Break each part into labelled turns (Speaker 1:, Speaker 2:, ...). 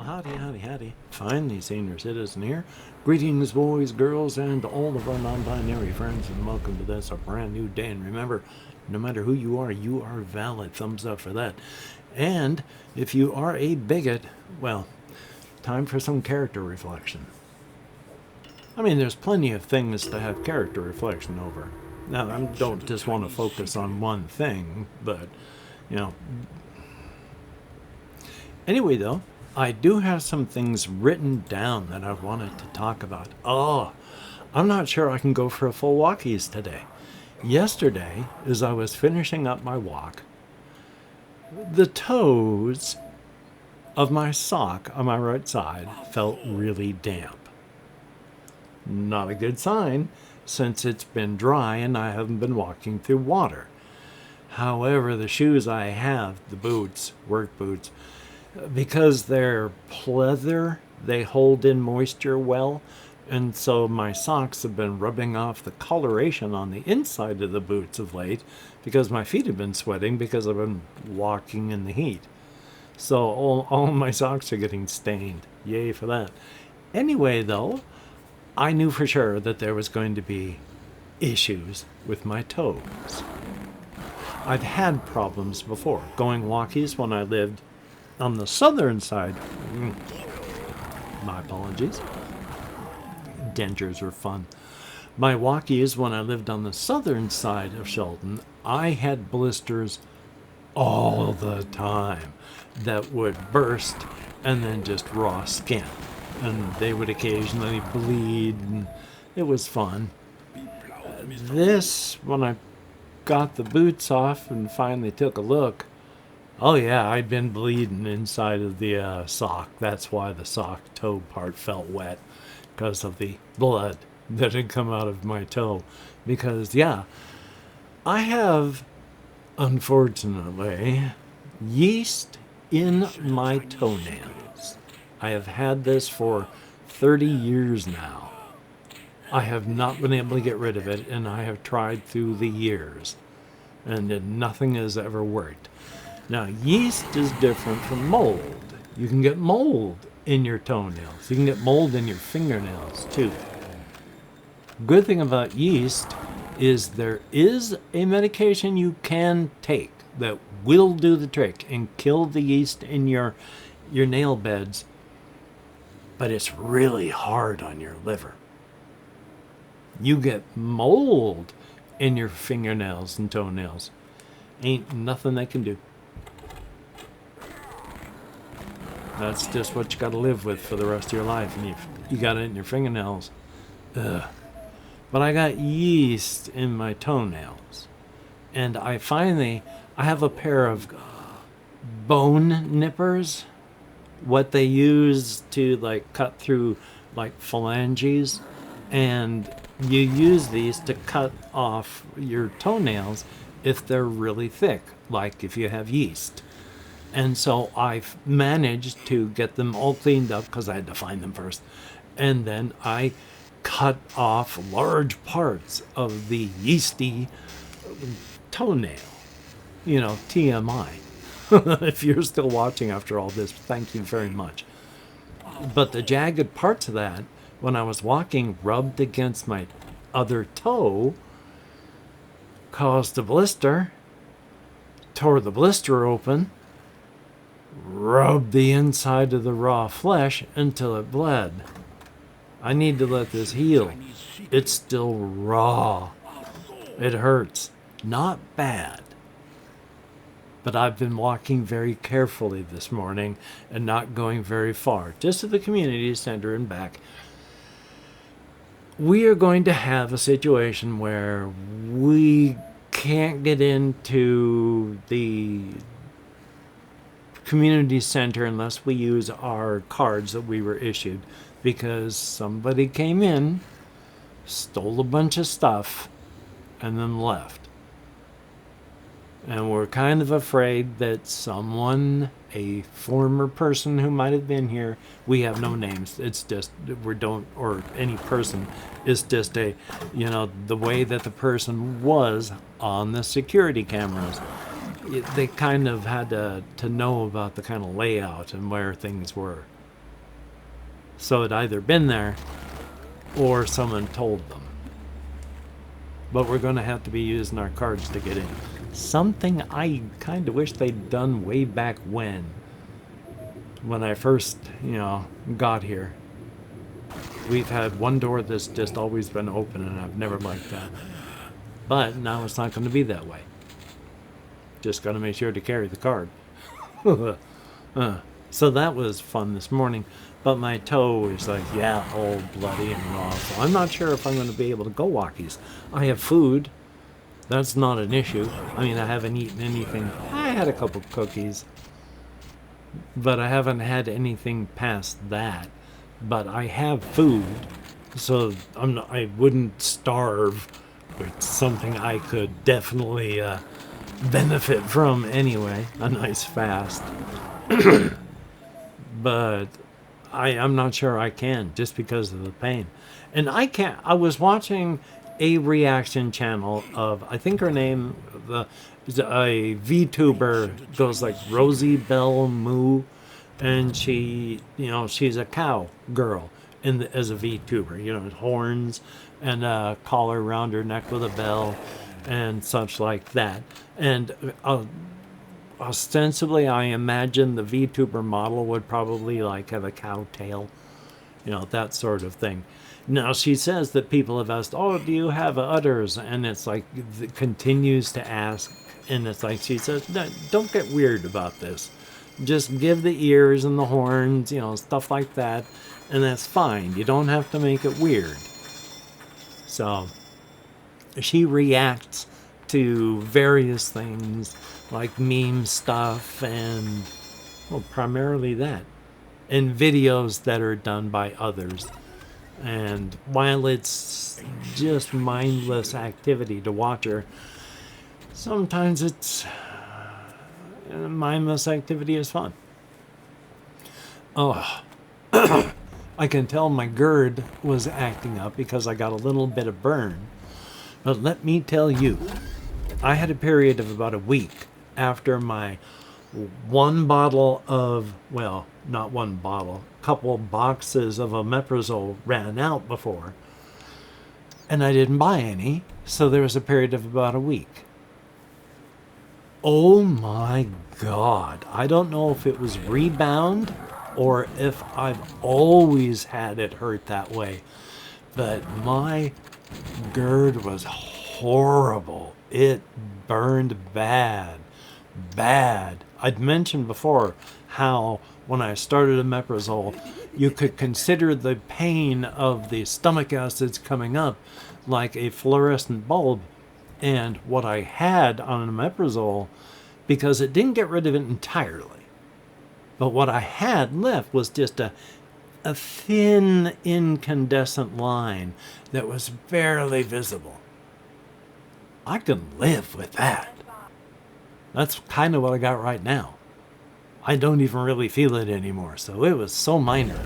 Speaker 1: Well, howdy, howdy, howdy. Finally, senior citizen here. Greetings, boys, girls, and all of our non-binary friends, and welcome to this, a brand new day. And remember, no matter who you are valid. Thumbs up for that. And if you are a bigot, well, time for some character reflection. I mean, there's plenty of things to have character reflection over. Now, I don't just want to focus on one thing, but, you know. Anyway, though, I do have some things written down that I wanted to talk about. Oh, I'm not sure I can go for a full walkies today. Yesterday, as I was finishing up my walk, the toes of my sock on my right side felt really damp. Not a good sign, since it's been dry and I haven't been walking through water. However, the shoes I have, the boots, work boots, because they're pleather, they hold in moisture well, and so my socks have been rubbing off the coloration on the inside of the boots of late because my feet have been sweating because I've been walking in the heat. So all my socks are getting stained. Yay for that. Anyway, though, I knew for sure that there was going to be issues with my toes. I've had problems before going walkies when I lived on the southern side. My apologies. Dentures are fun. My walkies when I lived on the southern side of Shelton, I had blisters all the time that would burst and then just raw skin. And they would occasionally bleed, and it was fun. This, when I got the boots off and finally took a look, oh yeah, I'd been bleeding inside of the sock. That's why the sock toe part felt wet, because of the blood that had come out of my toe. Because, yeah, I have, unfortunately, yeast in my toenails. I have had this for 30 years now. I have not been able to get rid of it, and I have tried through the years, and nothing has ever worked. Now, yeast is different from mold. You can get mold in your toenails. You can get mold in your fingernails, too. Good thing about yeast is there is a medication you can take that will do the trick and kill the yeast in your nail beds, but it's really hard on your liver. You get mold in your fingernails and toenails. Ain't nothing they can do. That's just what you got to live with for the rest of your life, and you got it in your fingernails. Ugh. But I got yeast in my toenails, and I have a pair of bone nippers, what they use to like cut through like phalanges, and you use these to cut off your toenails if they're really thick, like if you have yeast. And so I've managed to get them all cleaned up because I had to find them first. And then I cut off large parts of the yeasty toenail. You know, TMI. If you're still watching after all this, thank you very much. But the jagged parts of that, when I was walking, rubbed against my other toe, caused a blister, tore the blister open, rubbed the inside of the raw flesh until it bled. I need to let this heal. It's still raw. It hurts. Not bad. But I've been walking very carefully this morning and not going very far, just to the community center and back. We are going to have a situation where we can't get into the community center unless we use our cards that we were issued, because somebody came in, stole a bunch of stuff, and then left. And we're kind of afraid that someone, a former person who might have been here, we have no names, it's just, or any person, it's just the way that the person was on the security cameras. They kind of had to know about the kind of layout and where things were. So it either been there or someone told them. But we're going to have to be using our cards to get in. Something I kind of wish they'd done way back when I first, got here. We've had one door that's just always been open, and I've never liked that. But now it's not going to be that way. Just got to make sure to carry the card. So that was fun this morning. But my toe is like, all bloody and raw. So I'm not sure if I'm going to be able to go walkies. I have food. That's not an issue. I mean, I haven't eaten anything. I had a couple cookies. But I haven't had anything past that. But I have food. So I wouldn't starve. It's something I could definitely benefit from anyway. A nice fast. But I'm not sure I can, just because of the pain. And I can't. I was watching a reaction channel of, I think her name, a VTuber goes like Rosie Bell Moo, and she's a cow girl as a VTuber, horns and a collar around her neck with a bell and such like that. And ostensibly, I imagine the VTuber model would probably have a cow tail, that sort of thing. Now, she says that people have asked, do you have udders? And it's continues to ask, and it's she says, no, don't get weird about this. Just give the ears and the horns, stuff like that, and that's fine. You don't have to make it weird. So, she reacts to various things, like meme stuff and, primarily that. And videos that are done by others. And while it's just mindless activity to watch her, sometimes it's mindless activity is fun. Oh, I can tell my GERD was acting up because I got a little bit of burn. But let me tell you, I had a period of about a week after my one bottle of, not one bottle, couple boxes of omeprazole ran out before, and I didn't buy any, so there was a period of about a week. Oh my God. I don't know if it was rebound or if I've always had it hurt that way, but my GERD was horrible. It burned bad. I'd mentioned before how when I started omeprazole, you could consider the pain of the stomach acids coming up like a fluorescent bulb. And what I had on omeprazole, because it didn't get rid of it entirely, but what I had left was just a thin incandescent line that was barely visible. I can live with that. That's kind of what I got right now. I don't even really feel it anymore, so it was so minor.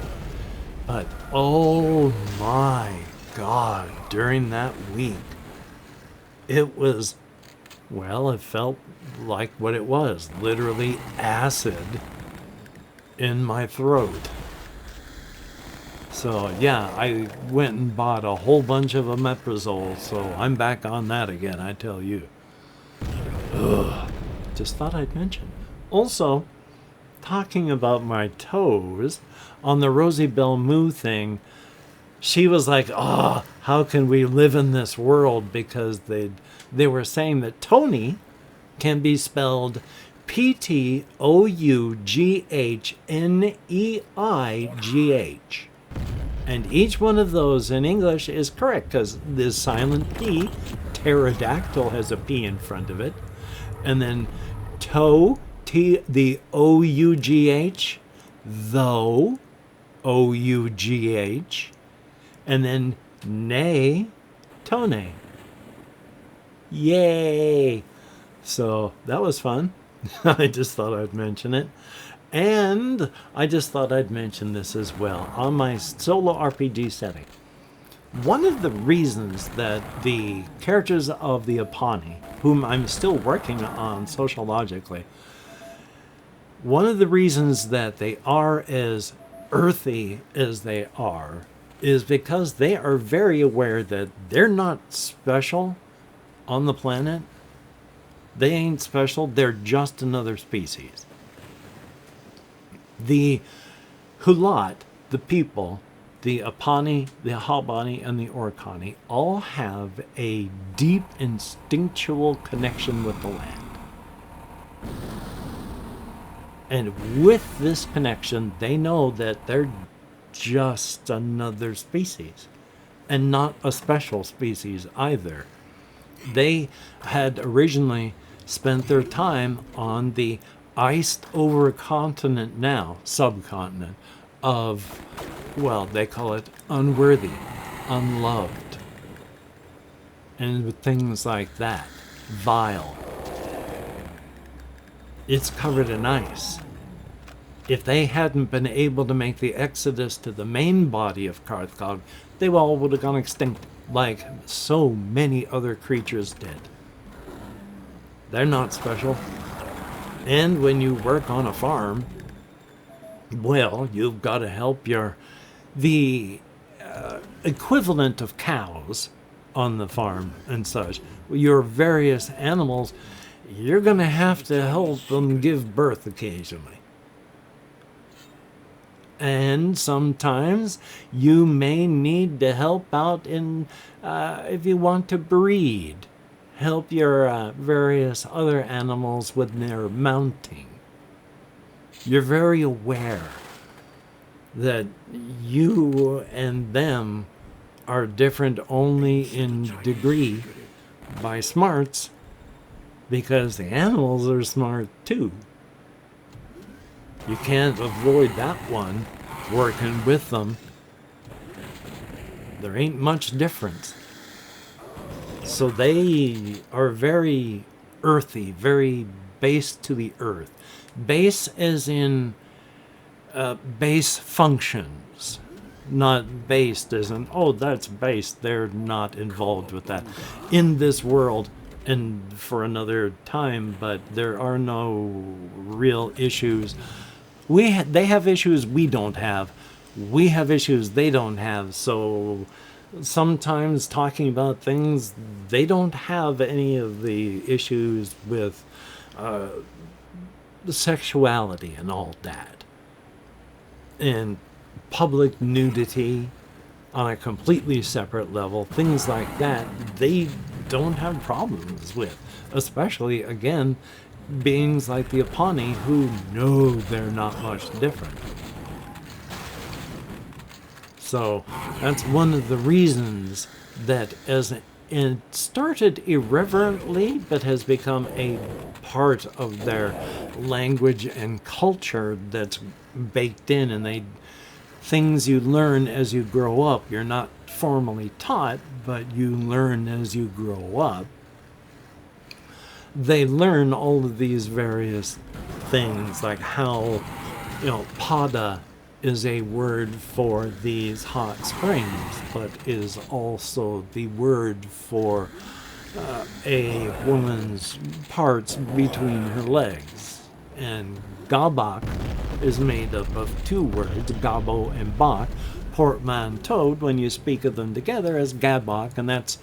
Speaker 1: But oh my God, during that week, it was, it felt like what it was, literally acid in my throat. So yeah, I went and bought a whole bunch of omeprazole, so I'm back on that again, I tell you. Ugh. Just thought I'd mention. Also, talking about my toes, on the Rosie Bell Moo thing, she was like, how can we live in this world? Because they were saying that Tony can be spelled Ptoughneighh. And each one of those in English is correct, because the silent P, pterodactyl, has a P in front of it. And then toe, the O-U-G-H, though, O-U-G-H. And then nay, tone. Yay! So that was fun. I just thought I'd mention it. And I just thought I'd mention this as well. On my solo RPG setting, one of the reasons that the characters of the Apani, whom I'm still working on sociologically, one of the reasons that they are as earthy as they are is because they are very aware that they're not special on the planet. They ain't special, they're just another species. The Hulat, the people, the Apani, the Habani, and the Orkani all have a deep instinctual connection with the land. And with this connection, they know that they're just another species, and not a special species either. They had originally spent their time on the iced over continent, now subcontinent, of, well, they call it unworthy, unloved, and things like that, vile. It's covered in ice. If they hadn't been able to make the exodus to the main body of Karthkog, they all would have gone extinct, like so many other creatures did. They're not special. And when you work on a farm, well, you've got to help the equivalent of cows on the farm and such. Your various animals, you're going to have to help them give birth occasionally. And sometimes you may need to help out in, if you want to breed, help your various other animals with their mounting. You're very aware that you and them are different only in degree by smarts, because the animals are smart too. You can't avoid that one working with them. There ain't much difference. So they are very earthy, very base to the earth. Base as in base functions. Not based as in, oh, that's base. They're not involved with that in this world and for another time, but there are no real issues. They have issues we don't have. We have issues they don't have. So sometimes talking about things, they don't have any of the issues with the sexuality and all that. And public nudity on a completely separate level, things like that, they don't have problems with. Especially, again, beings like the Apani, who know they're not much different. So that's one of the reasons that it started irreverently, but has become a part of their language and culture that's baked in, and things you learn as you grow up. You're not formally taught, but you learn as you grow up. They learn all of these various things, like how, pada is a word for these hot springs, but is also the word for a woman's parts between her legs. And gabak is made up of two words, gabo and bak, portmanteaued when you speak of them together as gabak, and that's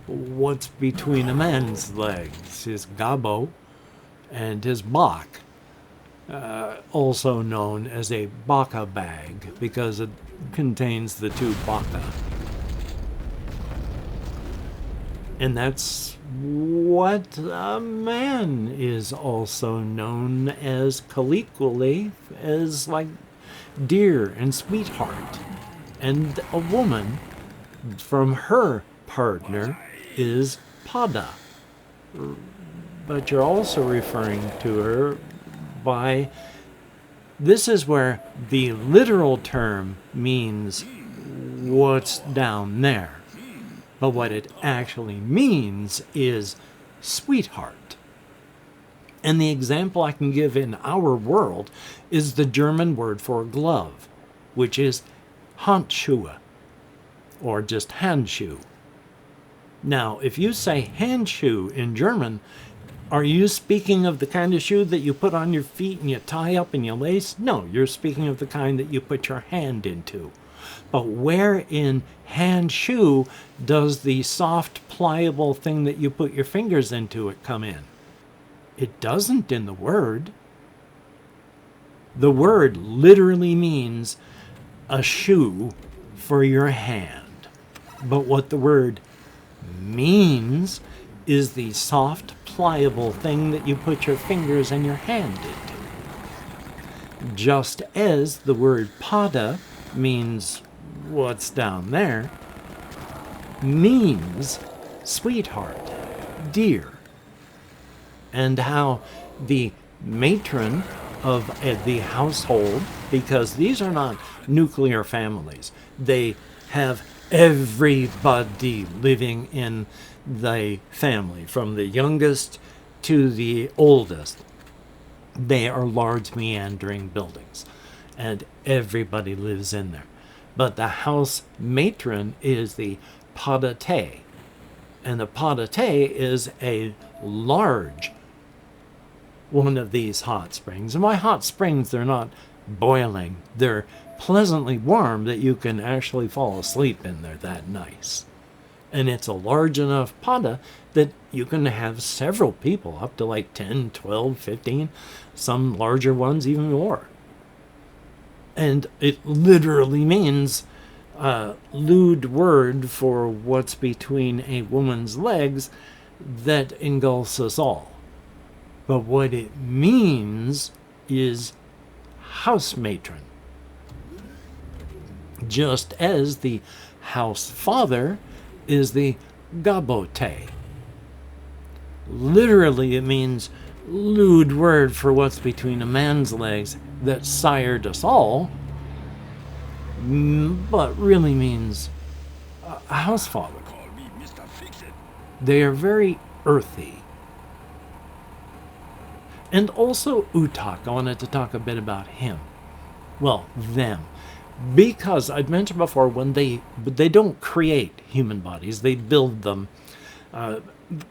Speaker 1: what's between a man's legs, his gabo and his bak, also known as a baka bag because it contains the two baka. And that's what a man is also known as colloquially as like dear and sweetheart. And a woman from her partner is pada. But you're also referring to her by, this is where the literal term means what's down there. But what it actually means is sweetheart. And the example I can give in our world is the German word for glove, which is Handschuhe, or just Handschuh. Now, if you say Handschuh in German, Are you speaking of the kind of shoe that you put on your feet and you tie up and you lace? No, you're speaking of the kind that you put your hand into. But where in hand shoe does the soft, pliable thing that you put your fingers into it come in? It doesn't in the word. The word literally means a shoe for your hand. But what the word means is the soft, pliable thing that you put your fingers and your hand into. Just as the word pada means what's down there, means sweetheart, dear. And how the matron of the household, because these are not nuclear families, they have everybody living in the family, from the youngest to the oldest. They are large meandering buildings, and everybody lives in there. But the house matron is the padate, and the padate is a large one of these hot springs. And by hot springs, they're not boiling. They're pleasantly warm that you can actually fall asleep in there. That nice. And it's a large enough pada that you can have several people, up to like 10, 12, 15, some larger ones even more. And it literally means a lewd word for what's between a woman's legs that engulfs us all. But what it means is house matron. Just as the house father is the gabote. Literally, it means lewd word for what's between a man's legs that sired us all, but really means a house father. They are very earthy. And also Utak, I wanted to talk a bit about him. Well, them. Because I'd mentioned before, when they don't create human bodies, they build them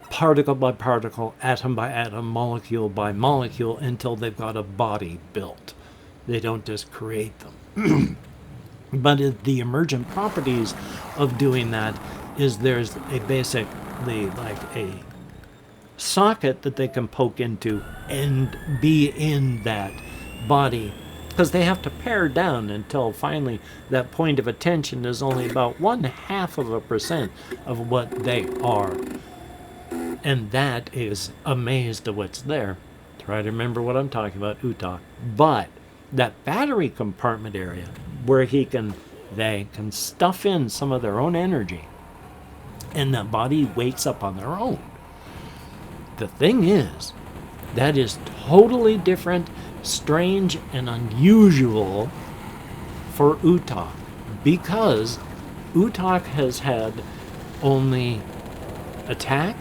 Speaker 1: particle by particle, atom by atom, molecule by molecule, until they've got a body built. They don't just create them. But the emergent properties of doing that is there's basically like a socket that they can poke into and be in that body, because they have to pare down until finally that point of attention is only about 0.5% of what they are. And that is amazed at what's there. Try to remember what I'm talking about, Utak. But that battery compartment area where they can stuff in some of their own energy and the body wakes up on their own. The thing is, that is totally different, strange, and unusual for Utak, because Utak has had only attack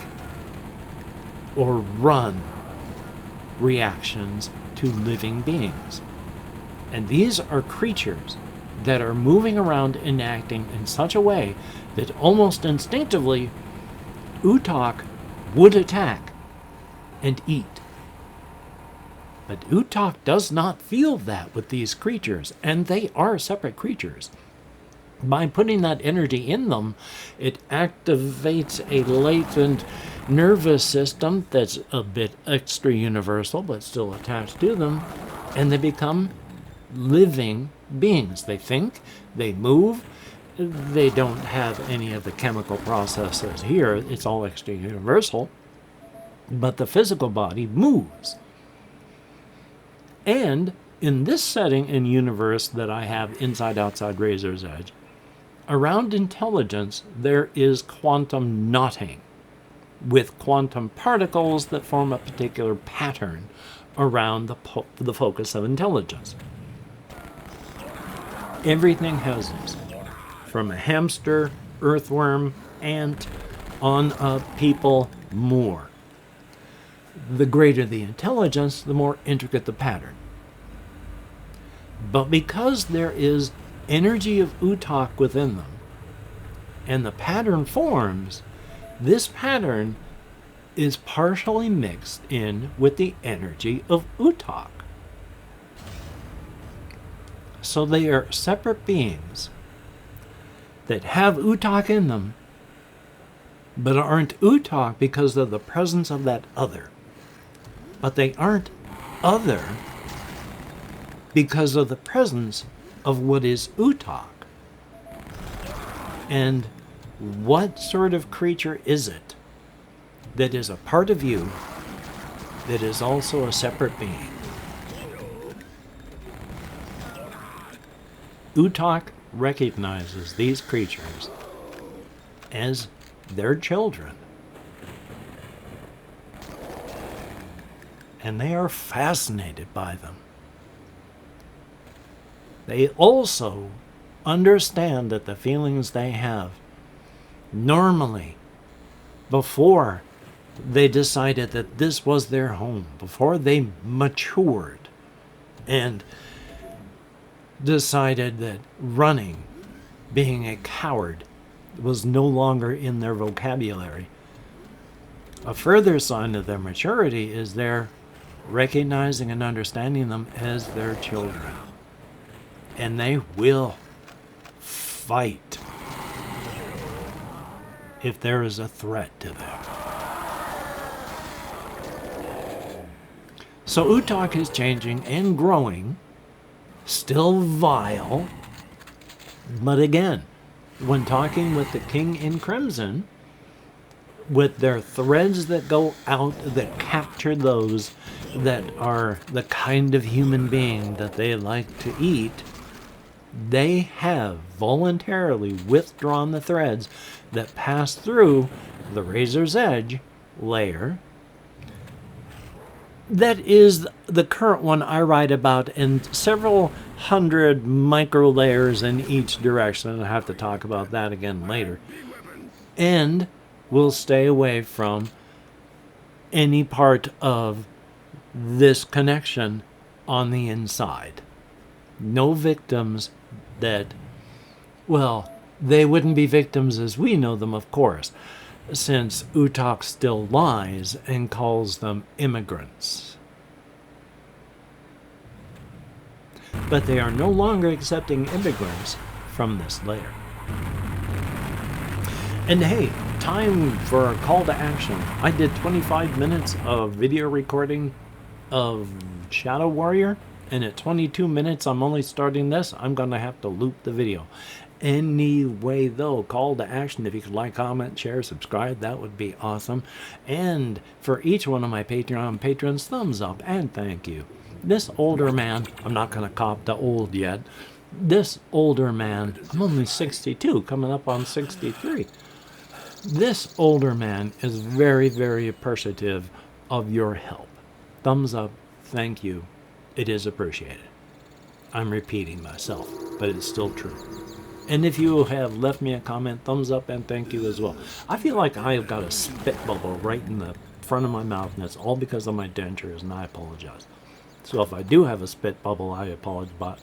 Speaker 1: or run reactions to living beings. And these are creatures that are moving around and acting in such a way that almost instinctively Utak would attack and eat. But Utak does not feel that with these creatures, and they are separate creatures. By putting that energy in them, it activates a latent nervous system that's a bit extra universal, but still attached to them, and they become living beings. They think, they move, they don't have any of the chemical processes here. It's all extra universal. But the physical body moves. And in this setting and universe that I have inside outside Razor's Edge, around intelligence there is quantum knotting with quantum particles that form a particular pattern around the focus of intelligence. Everything has this, from a hamster, earthworm, ant, on up, people, more. The greater the intelligence, the more intricate the pattern. But because there is energy of Utak within them, and the pattern forms, this pattern is partially mixed in with the energy of Utok. So they are separate beings that have Utok in them, but aren't Utok because of the presence of that other. But they aren't other because of the presence of what is Utok. And what sort of creature is it that is a part of you that is also a separate being? Utok recognizes these creatures as their children. And they are fascinated by them. They also understand that the feelings they have normally, before they decided that this was their home, before they matured and decided that running, being a coward, was no longer in their vocabulary. A further sign of their maturity is their recognizing and understanding them as their children. And they will fight if there is a threat to them. So Utok is changing and growing, still vile, but again, when talking with the King in Crimson, with their threads that go out that capture those that are the kind of human being that they like to eat, they have voluntarily withdrawn the threads that pass through the razor's edge layer. That is the current one I write about, and several hundred micro layers in each direction. And I'll have to talk about that again later. And we'll stay away from any part of this connection on the inside. No victims that, well, they wouldn't be victims as we know them, of course, since Utok still lies and calls them immigrants. But they are no longer accepting immigrants from this layer. And hey, time for a call to action. I did 25 minutes of video recording of Shadow Warrior, and at 22 minutes I'm only starting this. I'm going to have to loop the video. Anyway, though, call to action. If you could like, comment, share, subscribe, that would be awesome. And for each one of my Patreon patrons, thumbs up and thank you. This older man, I'm not going to cop to old yet. This older man, I'm only 62, coming up on 63. This older man is very, very appreciative of your help. Thumbs up, thank you. It is appreciated. I'm repeating myself, but it's still true. And if you have left me a comment, thumbs up and thank you as well. I feel like I've got a spit bubble right in the front of my mouth, and it's all because of my dentures, and I apologize. So if I do have a spit bubble, I apologize, but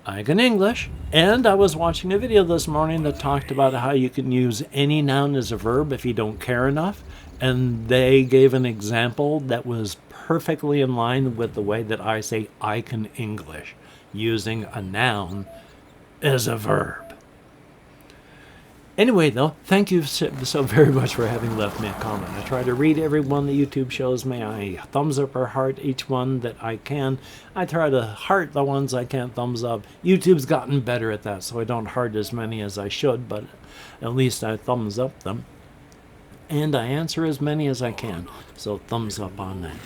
Speaker 1: I can English. And I was watching a video this morning that talked about how you can use any noun as a verb if you don't care enough. And they gave an example that was perfectly in line with the way that I say I can English, using a noun as a verb. Anyway, though, thank you so very much for having left me a comment. I try to read every one that YouTube shows me. I thumbs up or heart each one that I can. I try to heart the ones I can't thumbs up. YouTube's gotten better at that, so I don't heart as many as I should, but at least I thumbs up them. And I answer as many as I can, so thumbs up on that.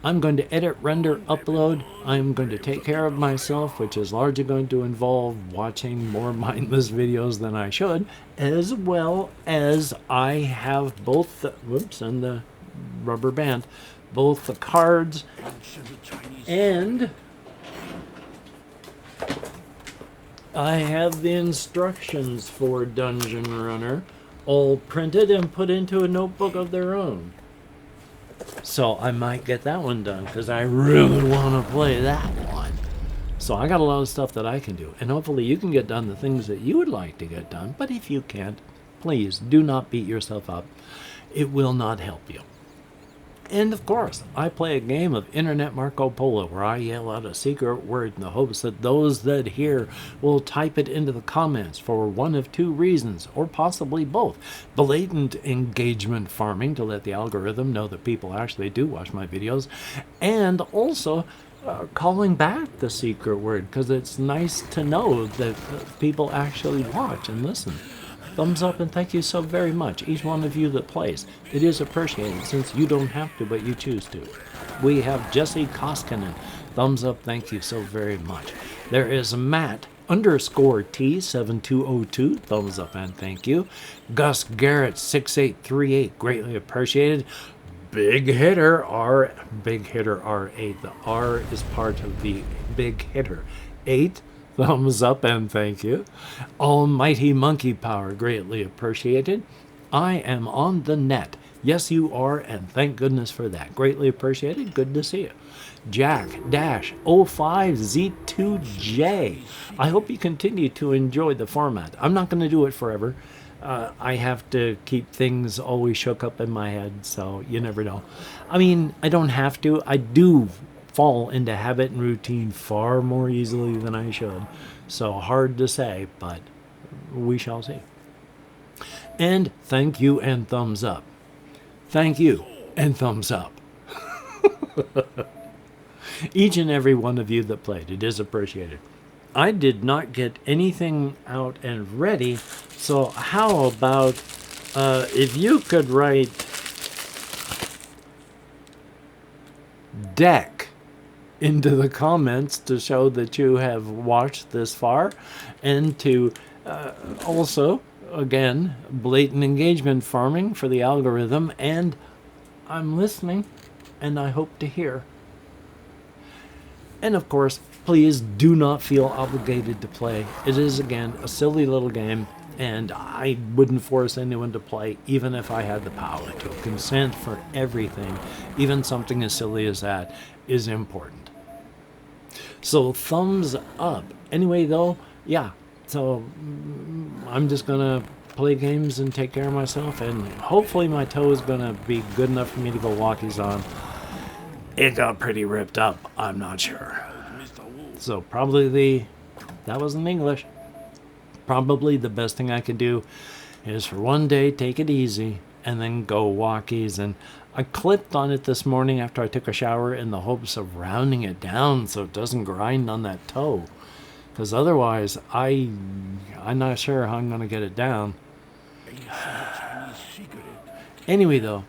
Speaker 1: I'm going to edit, render, upload. I'm going to take care of myself, which is largely going to involve watching more mindless videos than I should, as well as I have both the, and the rubber band, both the cards and I have the instructions for Dungeon Runner all printed and put into a notebook of their own. So I might get that one done because I really want to play that one. So I got a lot of stuff that I can do. And hopefully you can get done the things that you would like to get done. But if you can't, please do not beat yourself up. It will not help you. And of course, I play a game of Internet Marco Polo where I yell out a secret word in the hopes that those that hear will type it into the comments for one of two reasons, or possibly both. Blatant engagement farming to let the algorithm know that people actually do watch my videos, and also calling back the secret word because it's nice to know that people actually watch and listen. Thumbs up and thank you so very much, each one of you that plays. It is appreciated since you don't have to, but you choose to. We have Jesse Koskinen. Thumbs up, thank you so very much. There is Matt _T 7202. Thumbs up and thank you. Gus Garrett 6838. Greatly appreciated. Big Hitter R8. The R is part of the Big Hitter 8. Thumbs up and thank you. Almighty Monkey Power, greatly appreciated. I am on the net. Yes, you are, and thank goodness for that. Greatly appreciated. Good to see you. Jack-05Z2J. I hope you continue to enjoy the format. I'm not going to do it forever. I have to keep things always shook up in my head, so you never know. I mean, I don't have to. I do fall into habit and routine far more easily than I should. So hard to say, but we shall see. And thank you and thumbs up. Thank you and thumbs up. Each and every one of you that played, it is appreciated. I did not get anything out and ready, so how about if you could write deck into the comments to show that you have watched this far, and to also, again, blatant engagement farming for the algorithm, and I'm listening and I hope to hear. And of course, please do not feel obligated to play. It is, again, a silly little game, and I wouldn't force anyone to play even if I had the power to. Consent for everything, even something as silly as that, is important. So thumbs up. Anyway, though, yeah, so I'm just going to play games and take care of myself, and hopefully my toe is going to be good enough for me to go walkies on. It got pretty ripped up, I'm not sure. So probably that wasn't English. Probably the best thing I could do is for one day take it easy and then go walkies. And I clipped on it this morning after I took a shower in the hopes of rounding it down so it doesn't grind on that toe. Because otherwise, I'm not sure how I'm going to get it down. Anyway, though,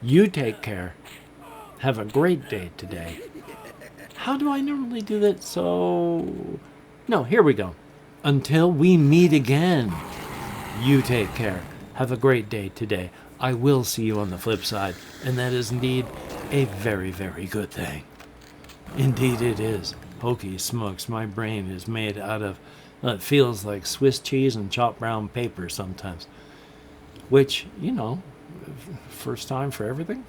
Speaker 1: you take care. Have a great day today. How do I normally do that? No, here we go. Until we meet again, you take care. Have a great day today. I will see you on the flip side, and that is indeed a very, very good thing. Indeed it is. Hokey smokes, my brain is made out of, it feels like Swiss cheese and chopped brown paper sometimes. Which, first time for everything.